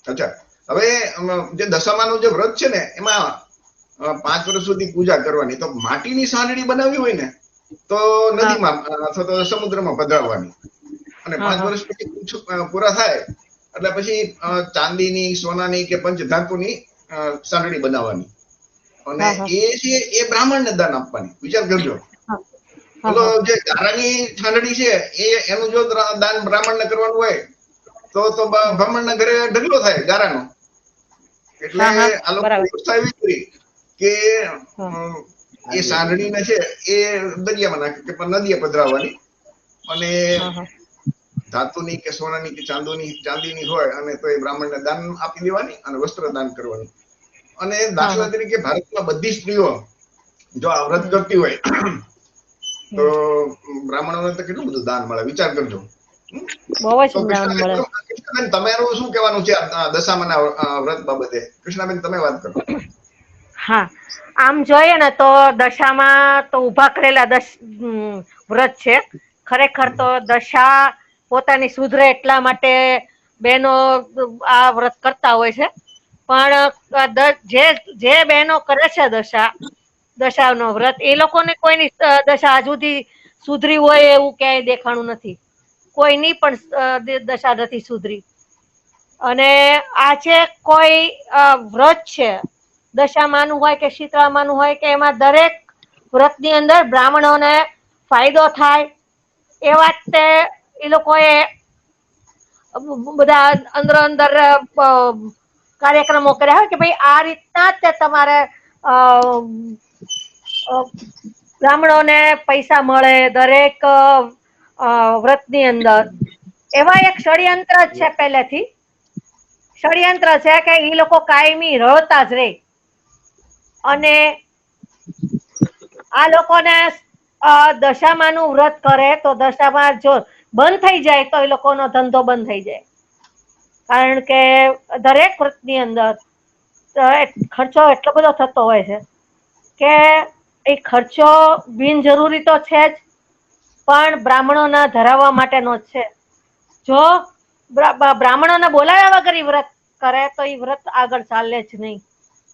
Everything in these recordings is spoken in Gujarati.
અચ્છા, હવે જે દશામાનું જે વ્રત છે ને એમાં 5 વર્ષ સુધી પૂજા કરવાની. તો માટીની સાંડળી બનાવવી હોય ને તો નદીમાં અથવા તો સમુદ્રમાં પધરાવવાની, અને 5 વર્ષ પછી પૂરા થાય એટલે પછી ચાંદીની, સોનાની કે પંચધાતુની સાંડળી બનાવવાની, અને એ છે એ બ્રાહ્મણને દાન આપવાની. વિચાર કરજો, બોલો, જે ગારાની સાંડળી છે એનું જો દાન બ્રાહ્મણને કરવાનું હોય તો બ્રાહ્મણના ઘરે ઢગલો થાય ગારાનો. એટલે આ લોકો વ્યવસ્થા એવી કરી કે એ સાંડળીને છે એ દરિયામાં નાખે કે નદીએ પધરાવવાની, અને ધાતુની કે સોનાની કે ચાંદીની હોય અને તો એ બ્રાહ્મણને દાન આપી દેવાની અને વસ્ત્ર દાન કરવાની. અને દાખલા તરીકે ભારતમાં બધી સ્ત્રીઓ જો આ વ્રત કરતી હોય તો બ્રાહ્મણોને તો કેટલું બધું દાન મળે, વિચાર કરજો. તો કૃષ્ણાબેન, તમારું શું કહેવાનું છે દશામાના વ્રત બાબતે? કૃષ્ણાબેન, તમે વાત કરો. હા, આમ જોઈએ ને તો દશામાં તો ઉભા કરેલા વ્રત છે. ખરેખર તો દશા પોતાની સુધરે એટલા માટે બહેનો આ વ્રત કરતા હોય છે. પણ જે બહેનો કરે છે દશાનો વ્રત, એ લોકોને કોઈની દશા હજુ સુધી સુધરી હોય એવું ક્યાંય દેખાણું નથી. કોઈની પણ દશા નથી સુધરી. અને આ છે કોઈ વ્રત છે, દશામાનું હોય કે શીતળામાનું હોય, કે એમાં દરેક વ્રતની અંદર બ્રાહ્મણોને ફાયદો થાય એ વાત એ લોકોએ બધા અંદર કાર્યક્રમો કર્યા હોય કે ભાઈ આ રીતના જ તમારે બ્રાહ્મણોને પૈસા મળે દરેક વ્રતની અંદર. એવા એક ષડયંત્ર જ છે, પહેલેથી ષડયંત્ર છે કે એ લોકો કાયમી રળતા જ રહે. અને આ લોકોને દશામાનું વ્રત કરે તો દશામાં જો બંધ થઈ જાય તો એ લોકોનો ધંધો બંધ થઈ જાય. કારણ કે દરેક વ્રતની અંદર ખર્ચો એટલો બધો થતો હોય છે કે એ ખર્ચો બિનજરૂરી તો છે જ, પણ બ્રાહ્મણોના ધરાવવા માટેનો જ છે. જો બ્રાહ્મણોને બોલાવ્યા વગર વ્રત કરે તો એ વ્રત આગળ ચાલે જ નહીં.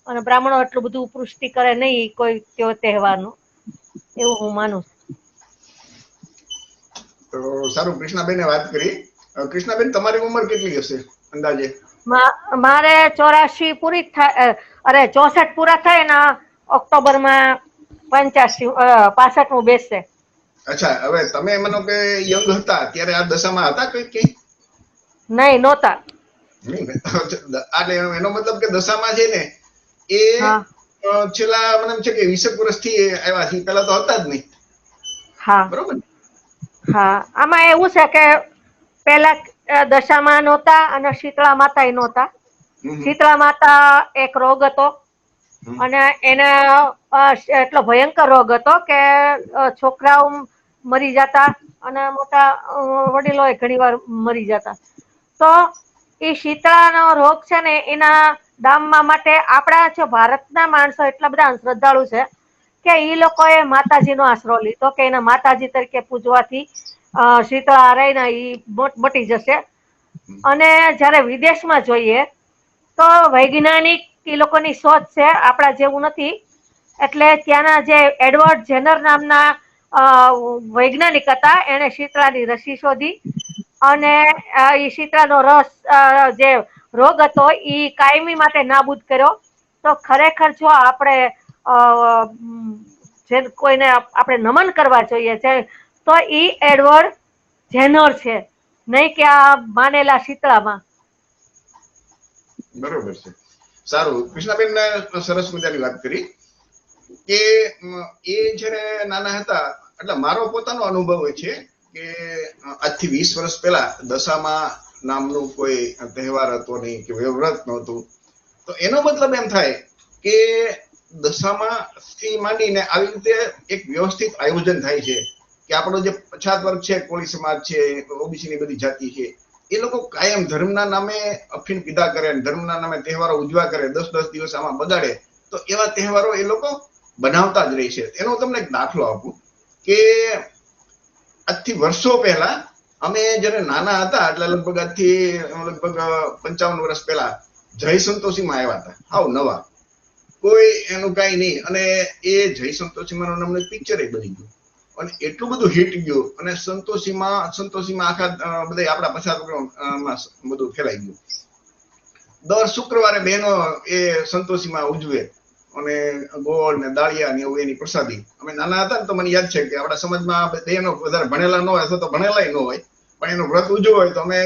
અને બ્રાહ્મણો એટલું બધું પુષ્ટિ કરે નહીં કોઈ તહેવારનું, એવું હું માનું છું. તો સારું, કૃષ્ણાબેને વાત કરી. કૃષ્ણાબેન, તમારી ઉંમર કેટલી હશે અંદાજે? મારે 84 પૂરી થાય, અરે 64 પૂરા થાય ને ઓક્ટોબરમાં 65 બેસશે. અચ્છા, હવે તમે માનો કે યંગ હતા ત્યારે આ દશામાં હતા કઈ? નહીં, નહોતા. એટલે એનો મતલબ કે દશામાં છે ને એ છેલ્લા મને એમ છે કે 20 વર્ષથી આવ્યા છે, પેલા તો હતા જ નહીં. હા, બરોબર. હા, આમાં એવું છે કે પેલા દશામાં નહોતા અને શીતળા માતા નહોતા. શીતળા માતા એક રોગ હતો અને એને એટલો ભયંકર રોગ હતો કે છોકરાઓ મરી જતા અને મોટા વડીલો ઘણી વાર મરી જતા. તો એ શીતળાનો રોગ છે ને એના ડામવા માટે આપણા જો ભારતના માણસો એટલા બધા શ્રદ્ધાળુ છે કે ઈ લોકોએ માતાજીનો આશરો લીધો કે એને માતાજી તરીકે પૂજવાથી શીતળા રહીને ઈ મટી જશે. અને જયારે વિદેશમાં જોઈએ તો વૈજ્ઞાનિક એ લોકોની શોધ છે, આપણા જેવું નથી. એટલે ત્યાંના જે એડવર્ડ જેનર નામના વૈજ્ઞાનિક હતા, એને શીતળાની રસી શોધી અને એ શીતળાનો રસ જે રોગ હતો ઈ કાયમી માટે નાબૂદ કર્યો. તો ખરેખર જો આપણે જે કોઈને આપણે નમન કરવા જોઈએ છે તો ઈ એડવર્ડ જેનર છે, નહીં કે આ માનેલા શીતળામાં. બરોબર છે. સારું, કૃષ્ણાબેન સરસ મજાની વાત કરી કે એ જયારે નાના હતા એટલે મારો પોતાનો અનુભવ છે કે આજથી 20 વર્ષ પહેલા દશામાં નામનું કોઈ તહેવાર હતો નહીં કે વ્રત નહોતું. તો એનો મતલબ એમ થાય કે દશામાં થી માંડીને આવી રીતે એક વ્યવસ્થિત આયોજન થાય છે કે આપણો જે પછાત વર્ગ છે, કોળી સમાજ છે, ઓબીસી ની બધી જાતિ છે, એ લોકો કાયમ ધર્મના નામે અફીણ પીધા કરે, ધર્મના નામે તહેવારો ઉજવા કરે, 10-10 દિવસ આમાં બગાડે. તો એવા તહેવારો એ લોકો બનાવતા જ રહે છે. એનો તમને એક દાખલો આપું કે આજથી વર્ષો પહેલા અમે જયારે નાના હતા એટલે લગભગ આજથી લગભગ 55 વર્ષ પહેલા જય સંતોષીમાં આવ્યા હતા, હાવ નવા, કોઈ એનું કઈ નહીં, અને એ જય સંતોષીમાં નામનું પિક્ચર બની ગયું અને એટલું બધું હિટ ગયું, અને સંતોષીમાં આખા બધા આપણા પછાત બધું ફેલાઈ ગયું. દર શુક્રવારે બહેનો એ સંતોષીમાં ઉજવે અને ગોળ ને દાળિયા ને એવું એની પ્રસાદી. અમે નાના હતા ને તો મને યાદ છે કે આપણા સમાજમાં બહેનો વધારે ભણેલા ન હોય અથવા તો ભણેલા ન હોય, પણ એનું વ્રત ઉજવું હોય તો અમે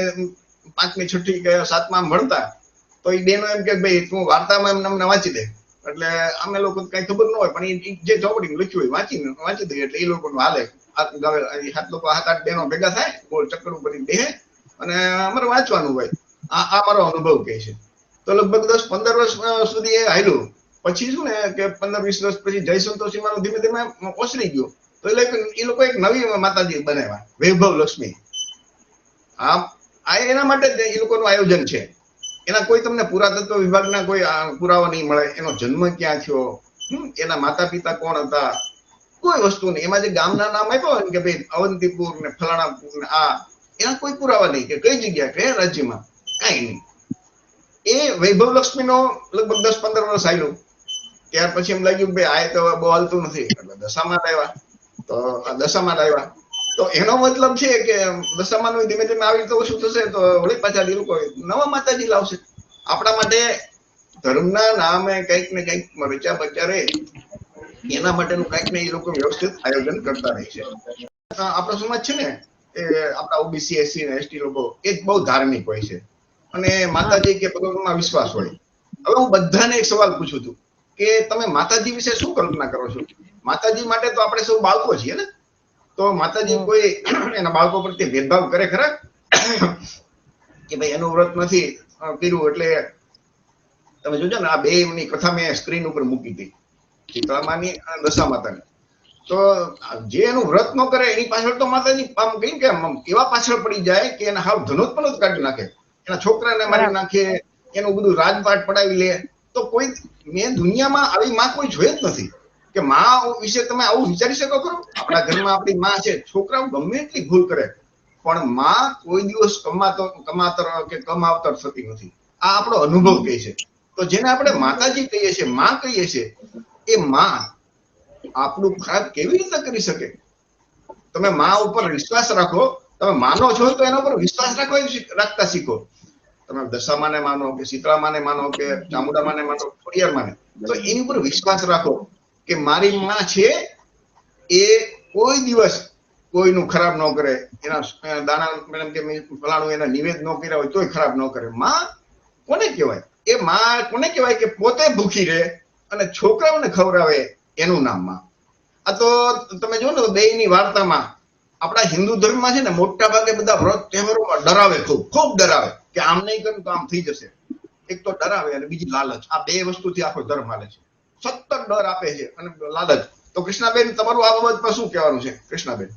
5મી 6ઠી કે 7માં ભણતા તો એ બહેનો એમ કે ભાઈ તું વાર્તામાં એમ અમને વાંચી દે, એટલે અમે લોકો કઈ ખબર ન હોય પણ જે ચોપડી લખ્યું હોય વાંચી દઈએ એટલે એ લોકો હાલે. 7-8 બહેનો ભેગા થાય, ગોળ ચક્કર ઉપર બેહે અને અમારે વાંચવાનું હોય. આ મારો અનુભવ કહે છે. તો લગભગ 10-15 વર્ષ સુધી એ હાલ્યું. પછી શું ને કે 15-20 વર્ષ પછી જય સંતોષીમાં ધીમે ધીમે ઓસરી ગયો, તો એ લોકો એક નવી માતાજી બનાવ્યા, વૈભવ લક્ષ્મી. આ એના માટે જ એ લોકોનું આયોજન છે. એના કોઈ તમને પુરાતત્વ વિભાગના કોઈ પુરાવા નહીં મળે, એનો જન્મ ક્યાં થયો, એના માતા પિતા કોણ હતા, કોઈ વસ્તુ નહીં. એમાં જે ગામના નામ આપ્યો હોય કે ભાઈ અવંતીપુર ને ફલાણાપુર ને એના કોઈ પુરાવા નહીં કે કઈ જગ્યા કયા રાજ્યમાં, કઈ નહીં. એ વૈભવ લક્ષ્મીનો લગભગ 10-15 વર્ષ આવ્યું. ત્યાર પછી એમ લાગ્યું કે ભાઈ આ તો બહુ હાલતું નથી, એટલે દશામાં આવ્યા. તો એનો મતલબ છે કે દશામાનું ધીમે ધીમે આવી રીતે ઓછું થશે તો વળી પાછા એ લોકો નવા માતાજી લાવશે. આપણા માટે ધર્મના નામે કંઈક ને કંઈક રચા બચા રહે, એના માટેનું કંઈક ને એ લોકો વ્યવસ્થિત આયોજન કરતા રહે છે. આપણો સમાજ છે ને એ આપણા ઓબીસી એસસી ને એસટી લોકો એ બહુ ધાર્મિક હોય છે અને માતાજી કે ભગવાનમાં વિશ્વાસ હોય. હવે હું બધાને એક સવાલ પૂછું છું કે તમે માતાજી વિશે શું કલ્પના કરો છો? માતાજી માટે તો આપણે સૌ બાળકો છીએ ને, તો માતાજી કોઈ એના બાળકો પ્રત્યે ભેદભાવ કરે ખરા કે ભાઈ એનું વ્રત નથી કર્યું એટલે? તમે જોજો ને આ બે ની કથા મેં સ્ક્રીન ઉપર મૂકી હતી, શીતળામાની અને દશામાતાની. તો જે એનું વ્રત ન કરે એની પાછળ તો માતાજી આમ કહીને કે એવા પાછળ પડી જાય કે એને હાવ ધનોત પણ જ કાઢી નાખે, એના છોકરાને મારી નાખે, એનું બધું રાજપાટ પડાવી લે. તો કોઈ મેં દુનિયામાં આવી માં કોઈ જોઈ જ નથી કે માં વિશે તમે આવું વિચારી શકો ખરો? આપણા ઘરમાં આપણી માં છે, છોકરાઓ ગમે એટલી ભૂલ કરે પણ માં કોઈ દિવસ કમાવતર થતી નથી. આ આપણો અનુભવ કહે છે. તો જેને આપણે માતાજી કહીએ છીએ, માં કહીએ છીએ, એ માં આપણું ખરાબ કેવી રીતે કરી શકે? તમે માં ઉપર વિશ્વાસ રાખો, તમે માનો છો તો એના ઉપર વિશ્વાસ રાખતા શીખો. તમે દશામાને માનો કે શીતળામાને માનો કે ચામુંડામાને માનો, ખોડિયારમાને, તો એની ઉપર વિશ્વાસ રાખો કે મારી માં છે એ કોઈ દિવસ કોઈનું ખરાબ ન કરે, એના દાણા કે ફલાણું એના નિવેદ ન કર્યા હોય તોય ખરાબ ન કરે. માં કોને કહેવાય? એ માં કોને કહેવાય કે પોતે ભૂખી રહે અને છોકરાઓને ખવડાવે, એનું નામ માં. આ તો તમે જો ને બેયની વાર્તામાં આપણા હિન્દુ ધર્મમાં છે ને મોટા ભાગે બધા વ્રત તહેવારોમાં ડરાવે, ખૂબ ડરાવે કે આમ નહીં કરે તો આમ થઈ જશે. એક તો ડરાવે અને બીજી લાલચ. આ બે વસ્તુથી આખો ધર્મ હાલે છે. સતત ડર આપે છે અને લાલચ. તો કૃષ્ણાબેન તમારું આ બાબતમાં શું કહેવાનું છે? કૃષ્ણાબેન.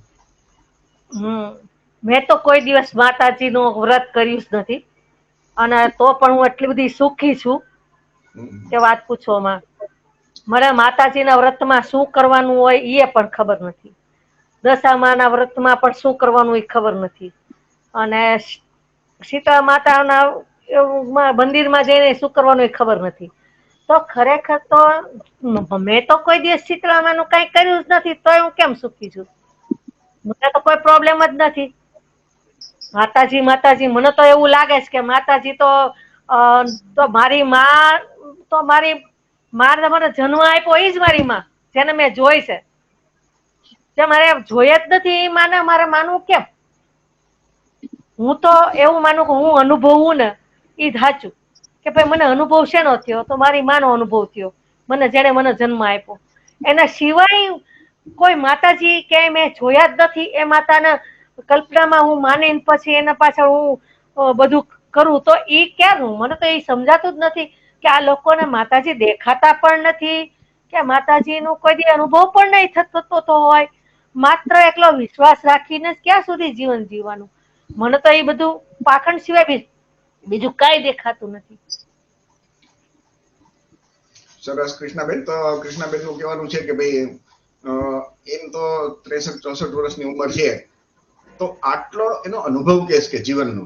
મેં તો કોઈ દિવસ માતાજીનું વ્રત કર્યું જ નથી, અને તો પણ હું એટલી બધી સુખી છું કે વાત પૂછોમાં. મને માતાજીના વ્રતમાં શું કરવાનું હોય એ પણ ખબર નથી, દશામાના વ્રતમાં પણ શું કરવાનું એ ખબર નથી, અને સીતા માતાના મંદિરમાં જઈને શું કરવાનું એ ખબર નથી. તો ખરેખર તો મેં તો કોઈ દિવસ શીતળામાનું કઈ કર્યું જ નથી, તો હું કેમ સુખી છું? મને તો કોઈ પ્રોબ્લેમ જ નથી. માતાજી મને તો એવું લાગે છે કે માતાજી તો મારી માં, તો મારે મને જન્મ આપ્યો એ જ મારી માં, જેને મેં જોઈ છે. જે મારે જોઈ જ નથી એ માને મારે માનવું કેમ? હું તો એવું માનું કે હું અનુભવું ને એ જ સાચું, કે ભાઈ મને અનુભવ શેનો થયો? તો મારી માનો અનુભવ થયો, જેને મને જન્મ આપ્યો. એના સિવાય કોઈ માતાજી કે મેં જોયા જ નથી. એ માતાના કલ્પનામાં હું માનીને પછી એના પાછળ હું બધું કરું તો એ ક્યારનું? મને તો એ સમજાતું જ નથી કે આ લોકોને માતાજી દેખાતા પણ નથી, કે માતાજીનો કોઈ અનુભવ પણ નહીં થતો હોય, માત્ર એકલો વિશ્વાસ રાખીને ક્યાં સુધી જીવન જીવવાનું? મને તો એ બધું પાખંડ સિવાય બીજું કઈ દેખાતું નથી. સરસ કૃષ્ણાબેન. તો કૃષ્ણાબેન નું કહેવાનું છે કે ભાઈ એમ તો 63-64 વર્ષની ઉંમર છે, તો આટલો એનો અનુભવ કેસ કે જીવનનો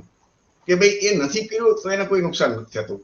કે ભાઈ એ નથી કર્યું તો એને કોઈ નુકસાન નથી થતું.